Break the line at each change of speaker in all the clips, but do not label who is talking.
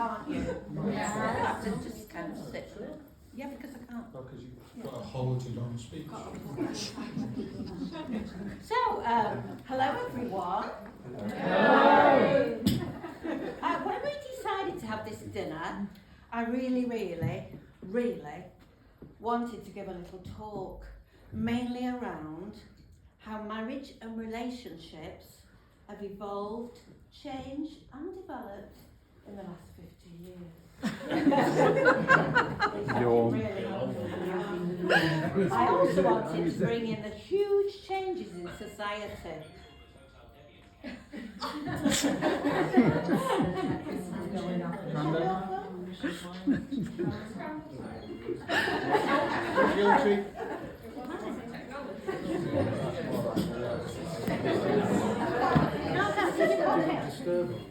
can't you? Yeah. I have to just kind of sit. Yeah, because I can't.
Well, because you've got a holding on speech.
So, hello everyone.
Hello.
When we decided to have this dinner, I really wanted to give a little talk, mainly around how marriage and relationships have evolved, changed and developed in the last 50 years. I also wanted to bring in the huge changes in society.
Guilty.
No, that's it.
Disturbing.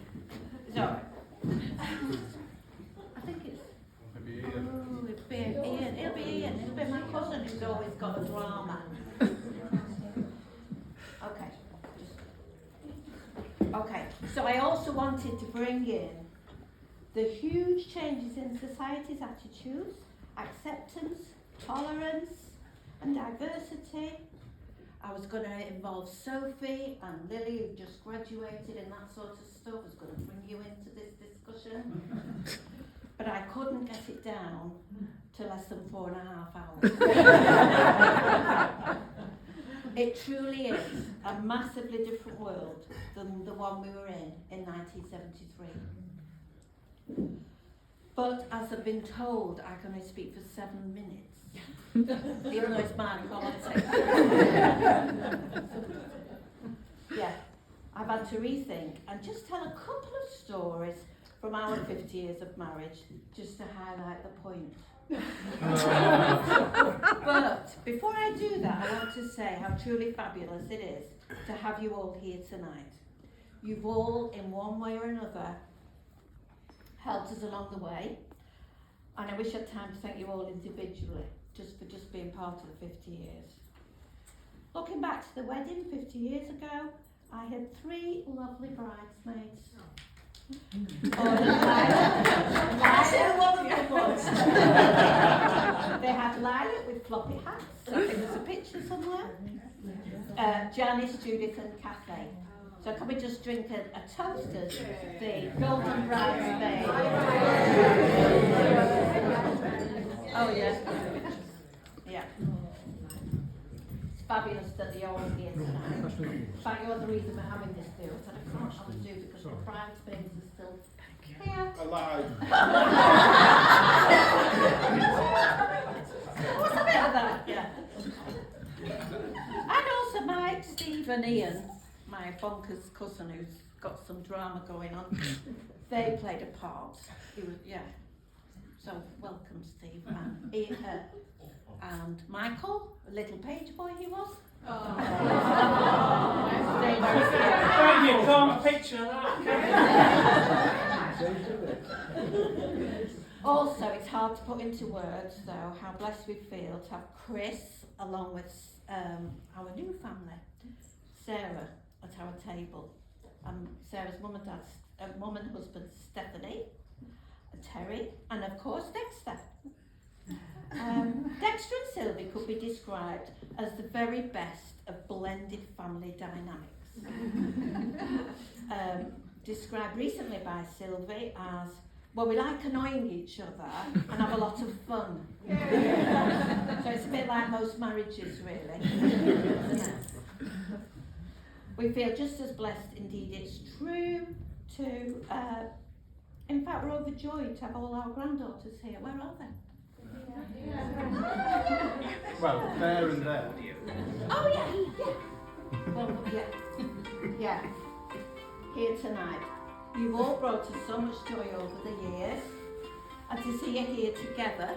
So, I think it's.
Maybe Ian.
Oh, it'll be Ian. It'll be Ian. It'll be my cousin who's always got a drama. Okay, so I also wanted to bring in the huge changes in society's attitudes, acceptance, tolerance, and diversity. I was going to involve Sophie and Lily, who just graduated and that sort of stuff. I was going to bring you into this discussion. But I couldn't get it down to less than 4.5 hours. It truly is a massively different world than the one we were in 1973. But as I've been told, I can only speak for 7 minutes, even though it's my politics. Yeah, I've had to rethink and just tell a couple of stories from our 50 years of marriage, just to highlight the point. But before I do that, I want to say how truly fabulous it is to have you all here tonight. You've all, in one way or another, helped us along the way, and I wish I had time to thank you all individually, just for being part of the 50 years. Looking back to the wedding 50 years ago, I had 3 lovely bridesmaids. They had Lilac with floppy hats. I think there's a picture somewhere. Janice, Judith, and Kathy. So can we just drink a toast as the golden bridesmaid? Oh yeah, yeah. It's fabulous that you're all here tonight. In fact, you're the reason we're having this do. So I can't have to do because the bridesmaids are still here.
Alive.
What's a bit of that? Yeah. And also Mike, Steve and Ian, my bonkers cousin who's got some drama going on, they played a part. He was, yeah. So welcome Steve and Ian, and Michael, a little page boy he was.
Oh, you can't picture that.
Also, it's hard to put into words, though, how blessed we feel to have Chris, along with our new family, Sarah, at our table. Sarah's mum and husband, Stephanie, Terry, and of course, Dexter. Dexter and Sylvie could be described as the very best of blended family dynamics. Described recently by Sylvie as, well, we like annoying each other and have a lot of fun. So it's a bit like most marriages, really, isn't it? We feel just as blessed, indeed it's true, to, in fact, we're overjoyed to have all our granddaughters here. Where are they?
Well, there and there.
Oh, yeah. Well, yeah. Here tonight. You've all brought us so much joy over the years, and to see you here together,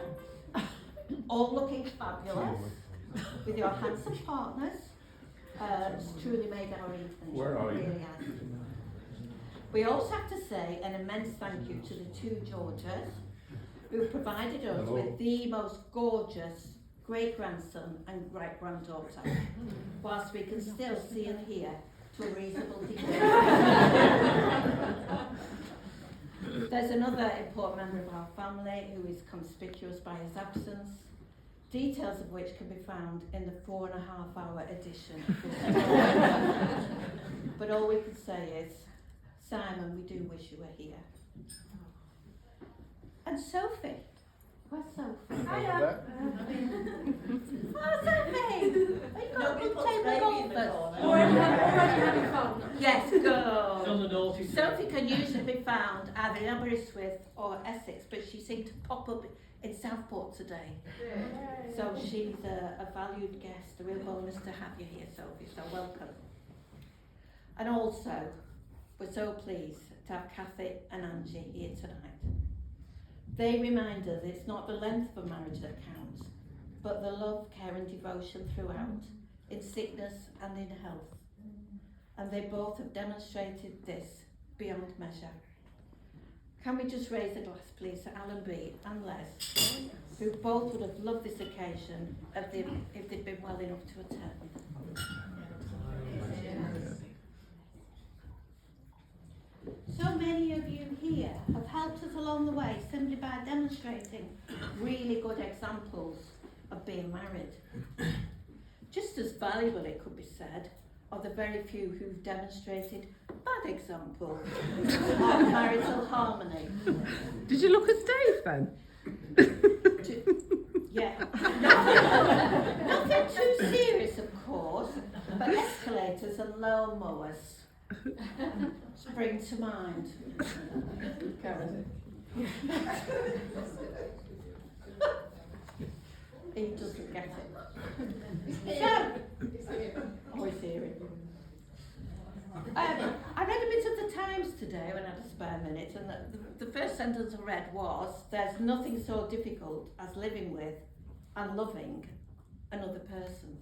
all looking fabulous, with your handsome partners, it's truly made our evening.
Where are you?
Really has. We also have to say an immense thank you to the 2 daughters who provided us with the most gorgeous great-grandson and great-granddaughter, whilst we can still see and hear to a reasonable degree. There's another important member of our family who is conspicuous by his absence, details of which can be found in the 4.5-hour edition of this story. But all we can say is, Simon, we do wish you were here. And Sophie. Where's Sophie?
Hiya.
Oh, Sophie! Have you got a good table golfers?
Already having fun.
Yes,
It's
go.
on the naughty
Sophie can usually be found either in Aberystwyth or Essex, but she seemed to pop up in Southport today. So she's a valued guest, a real bonus to have you here, Sophie, so welcome. And also, we're so pleased to have Kathy and Angie here tonight. They remind us it's not the length of a marriage that counts, but the love, care and devotion throughout, in sickness and in health. And they both have demonstrated this beyond measure. Can we just raise a glass, please, to Alan B and Les, who both would have loved this occasion if they'd been well enough to attend. So many of you here have helped us along the way simply by demonstrating really good examples of being married. Just as valuable, it could be said, are the very few who've demonstrated bad examples of marital harmony.
Did you look at Dave then?
Yeah. Nothing too serious, of course, but escalators and lawn mowers spring to mind. Karen. He doesn't get it. So, always hearing. I read a bit of the Times today when I had a spare minute, and the first sentence I read was, "There's nothing so difficult as living with and loving another person."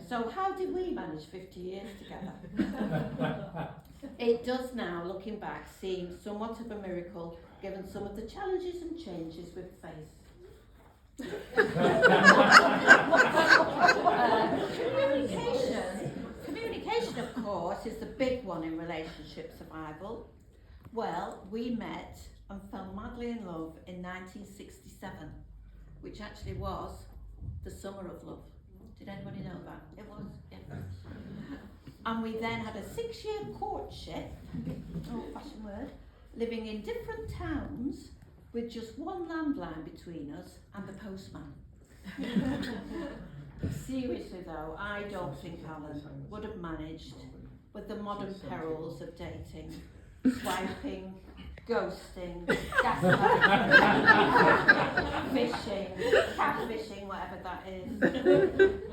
So how did we manage 50 years together? It does now, looking back, seem somewhat of a miracle given some of the challenges and changes we've faced. Communication, of course, is the big one in relationship survival. Well, we met and fell madly in love in 1967, which actually was the summer of love. Did anybody know that? It was, yeah. And we then had a 6-year courtship, old-fashioned word, living in different towns with just one landline between us and the postman. Seriously though, I don't think Alan would have managed with the modern perils of dating, swiping, ghosting, gaslighting, fishing, catfishing, whatever that is.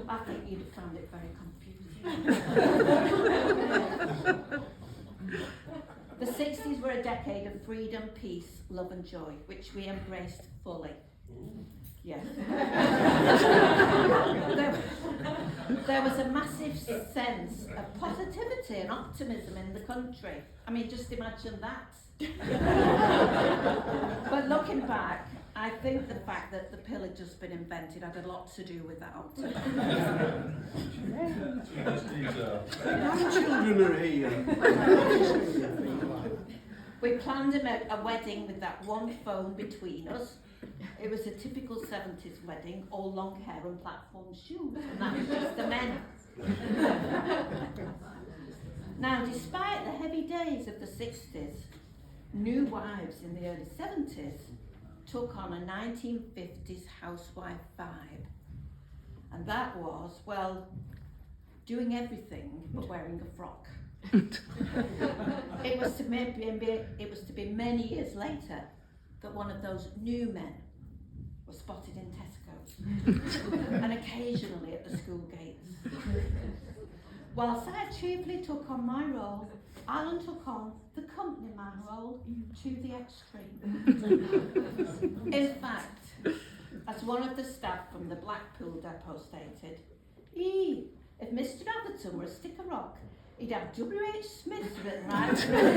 I think you'd have found it very confusing. The 60s were a decade of freedom, peace, love and joy, which we embraced fully. Yes. There was a massive sense of positivity and optimism in the country. I mean, just imagine that. But looking back, I think the fact that the pill had just been invented had a lot to do with that optimism.
My children are here.
We planned a wedding with that one phone between us. It was a typical 70s wedding, all long hair and platform shoes, and that was just the men. Now, despite the heavy days of the 60s, new wives in the early 70s took on a 1950s housewife vibe. And that was, well, doing everything but wearing a frock. It was to be many years later that one of those new men was spotted in Tesco and occasionally at the school gates. Whilst I cheerfully took on my role, Alan took on the company man role to the extreme. In fact, as one of the staff from the Blackpool depot stated, if Mr. Atherton were a stick of rock, he'd have W.H. Smith written right through it.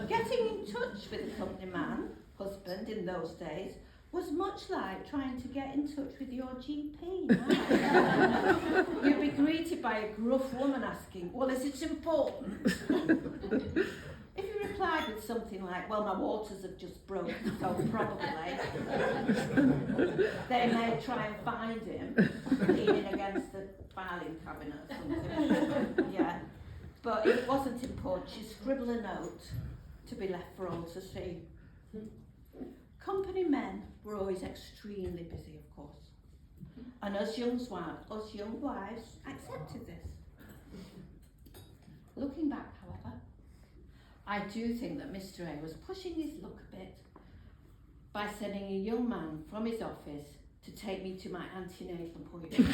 Getting in touch with the company man, husband in those days, was much like trying to get in touch with your GP. You'd be greeted by a gruff woman asking, well, is it important? If you replied with something like, well, my waters have just broken, so probably, they may try and find him leaning against the filing cabinet or something. Yeah. But if it wasn't important, she'd scribble a note to be left for all to see. Company men were always extremely busy, of course. And us young wives accepted this. Looking back, however, I do think that Mr. A was pushing his luck a bit by sending a young man from his office to take me to my antenatal appointment.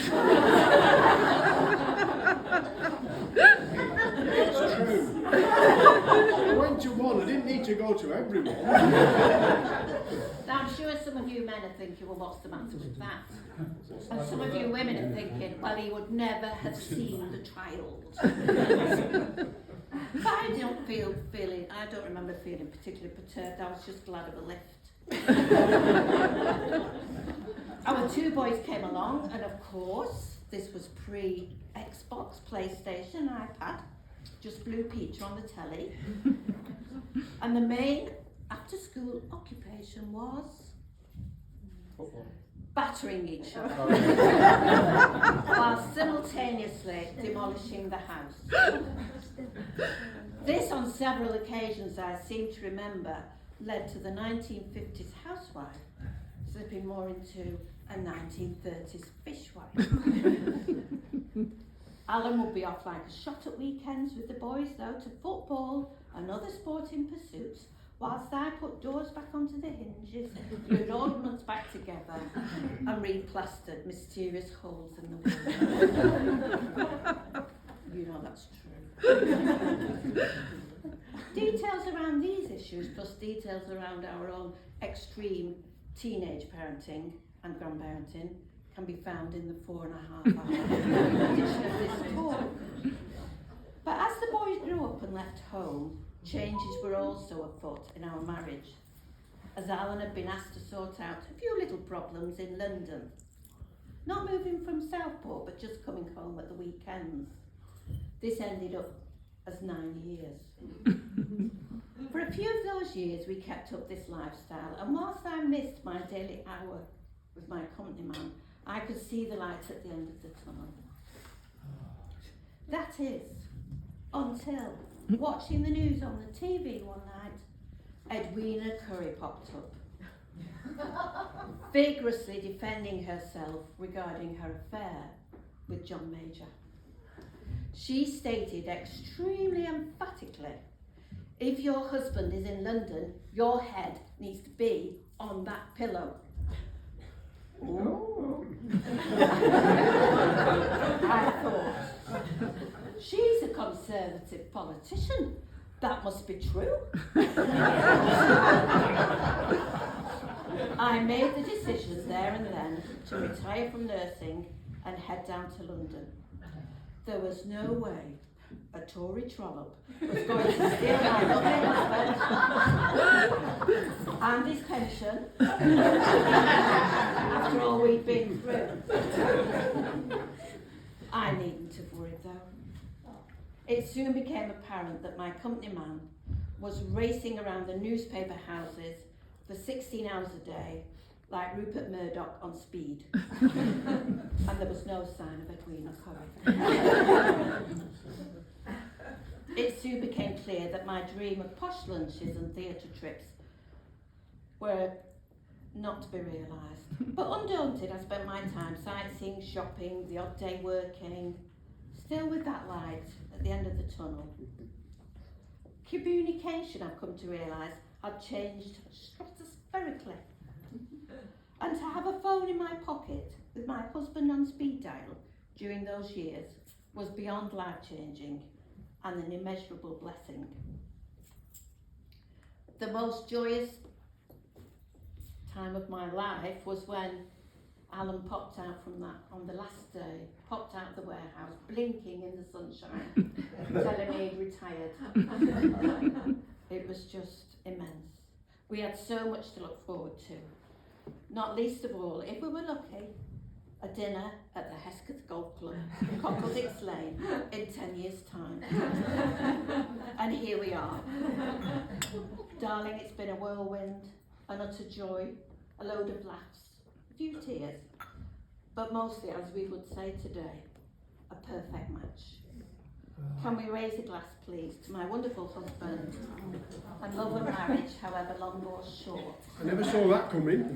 It's true. I went to one, I didn't need to go to everyone.
Now I'm sure some of you men are thinking, well, what's the matter with that? And some of you women are thinking, well, he would never have seen the child. But I don't remember feeling particularly perturbed. I was just glad of a lift. Our two boys came along, and of course, this was pre-Xbox, PlayStation, iPad, just Blue Peter on the telly. And the main after-school occupation was battering each other while simultaneously demolishing the house. This, on several occasions, I seem to remember, led to the 1950s housewife slipping more into a 1930s fishwife. Alan would be off like a shot at weekends with the boys, though, to football and other sporting pursuits, whilst I put doors back onto the hinges, glued all the nuts back together, and replastered mysterious holes in the wall. You know that's true. Details around these issues, plus details around our own extreme teenage parenting and grandparenting, can be found in the 4.5 hour edition of this talk. But as the boys grew up and left home, changes were also afoot in our marriage, as Alan had been asked to sort out a few little problems in London. Not moving from Southport, but just coming home at the weekends. This ended up as 9 years. For a few of those years we kept up this lifestyle, and whilst I missed my daily hour with my company man, I could see the light at the end of the tunnel. That is, until watching the news on the TV one night, Edwina Curry popped up, vigorously defending herself regarding her affair with John Major. She stated extremely emphatically, if your husband is in London, your head needs to be on that pillow. Ooh. I thought, she's a Conservative politician. That must be true. I made the decision there and then to retire from nursing and head down to London. There was no way a Tory trollop was going to steal my lovely husband and his pension after all we'd been through. I needn't have worried though. It soon became apparent that my company man was racing around the newspaper houses for 16 hours a day, like Rupert Murdoch on speed. And there was no sign of Edwina Curry. It soon became clear that my dream of posh lunches and theatre trips were not to be realised. But undaunted, I spent my time sightseeing, shopping, the odd day working, still with that light at the end of the tunnel. Communication, I've come to realise, had changed stratospherically. And to have a phone in my pocket with my husband on speed dial during those years was beyond life-changing and an immeasurable blessing. The most joyous time of my life was when Alan popped out from that on the last day, popped out of the warehouse, blinking in the sunshine, telling me he'd retired. It was just immense. We had so much to look forward to. Not least of all, if we were lucky, a dinner at the Hesketh Golf Club, Cockledick's Lane, in 10 years' time. And here we are. Darling, it's been a whirlwind, an utter joy, a load of laughs, a few tears, but mostly, as we would say today, a perfect match. Can we raise a glass, please, to my wonderful husband and love of marriage, however long or short.
I never saw that coming.